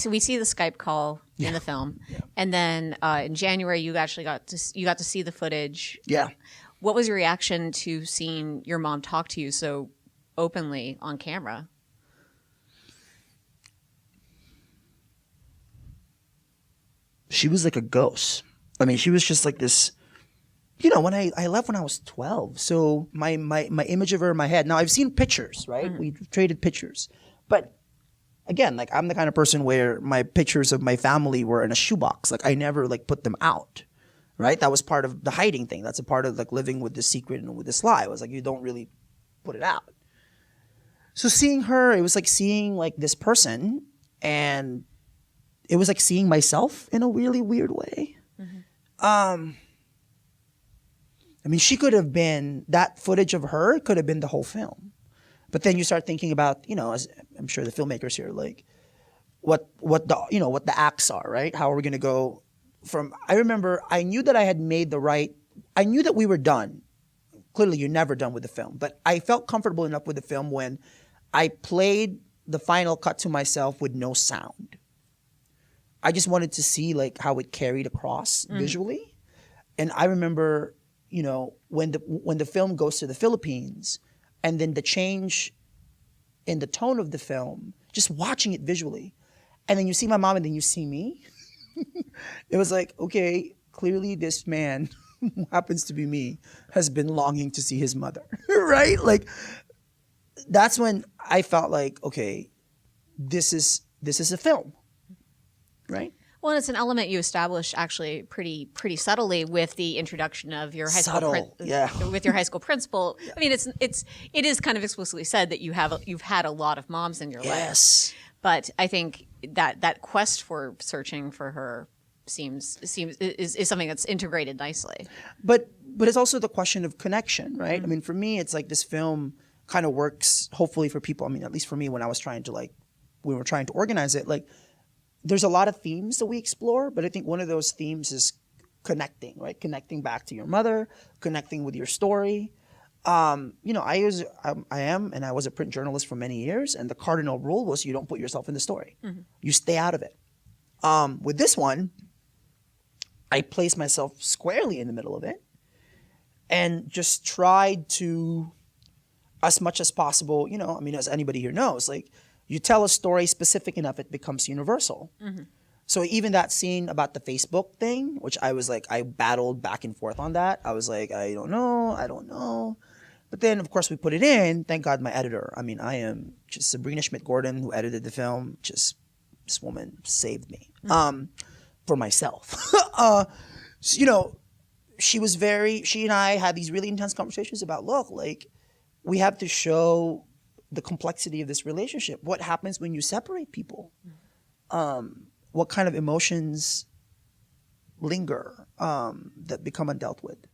so we see the Skype call in the film, and then in January you actually got to see the footage. Yeah. What was your reaction to seeing your mom talk to you so openly on camera? She was like a ghost. I mean, she was just like this. You know, when I left when I was 12, so my image of her in my head. Now I've seen pictures, right? Mm-hmm. We've traded pictures, but again, like I'm the kind of person where my pictures of my family were in a shoebox. Like I never like put them out, right? That was part of the hiding thing. That's a part of like living with the secret and with this lie. It was like you don't really put it out. So seeing her, it was like seeing like this person, and it was like seeing myself in a really weird way. Mm-hmm. I mean, she could have been, that footage of her could have been the whole film. But then you start thinking about, you know, as I'm sure the filmmakers here, like what the acts are, right? How are we going to go from, I remember I knew that I had made I knew that we were done. Clearly you're never done with the film, but I felt comfortable enough with the film when I played the final cut to myself with no sound. I just wanted to see like how it carried across visually. And I remember, you know, when the film goes to the Philippines, and then the change in the tone of the film, just watching it visually, and then you see my mom and then you see me, it was like, okay, clearly this man who happens to be me has been longing to see his mother, right? Like that's when I felt like, okay, this is a film, right? Well, it's an element you establish actually pretty subtly with the introduction of your high school with your high school principal. I mean, it is kind of explicitly said that you've had a lot of moms in your life. But I think that quest for searching for her is something that's integrated nicely. But it's also the question of connection, right? I mean, for me, it's like this film kind of works hopefully for people. I mean, at least for me, when I was trying to we were trying to organize it, like. There's a lot of themes that we explore, but I think one of those themes is connecting, right? Connecting back to your mother, connecting with your story. You know, I am, and I was a print journalist for many years, and the cardinal rule was you don't put yourself in the story. Mm-hmm. You stay out of it. With this one, I placed myself squarely in the middle of it and just tried to, as much as possible, you know, I mean, as anybody here knows, like, you tell a story specific enough, it becomes universal. Mm-hmm. So even that scene about the Facebook thing, which I was like, I battled back and forth on that. I was like, I don't know. But then, of course, we put it in. Thank God my editor. I mean, I am just Sabrina Schmidt-Gordon, who edited the film. Just this woman saved me for myself. So, you know, she and I had these really intense conversations about, look, like, we have to show the complexity of this relationship. What happens when you separate people? What kind of emotions linger that become undealt with?